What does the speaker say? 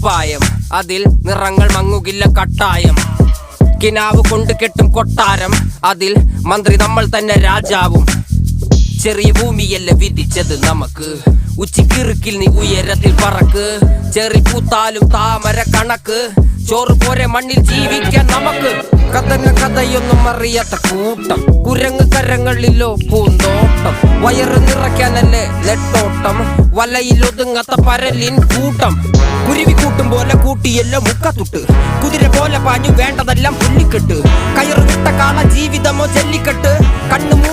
കുപ്പായം, അതിൽ നിറങ്ങൾ മങ്ങുകില്ല കട്ടായം. കിനാവ് കൊണ്ട് കെട്ടും കൊട്ടാരം, അതിൽ മന്ത്രി നമ്മൾ തന്നെ രാജാവും. ചെറിയ ഭൂമിയല്ല വിധിച്ചത് നമുക്ക്, ഉച്ചിക്കിറുക്കിൽ നീ ഉയരത്തിൽ പറക്ക്. ചെറി പൂത്താലും താമര കണക്ക്, ചോറ് പോരെ മണ്ണിൽ ജീവിക്കാൻ നമുക്ക്. കഥയൊന്നും അറിയാത്ത കൂട്ടം, കുരങ്ങ് കരങ്ങളിലോ പൂന്തോട്ടം. വയറ് നിറയ്ക്കാനല്ലേ നെട്ടോട്ടം, വലയിലൊതുങ്ങാത്ത പരലിൻ കൂട്ടം. കുരുവി കൂട്ടും പോലെ കൂട്ടിയല്ലോ മുക്കത്തുട്ട്, കുതിര പോലെ പാഞ്ഞു വേണ്ടതെല്ലാം പുല്ലിക്കെട്ട്. കയറ് വിട്ട കാള ജീവിതമോ ജല്ലിക്കെട്ട്, കണ്ണു മൂടി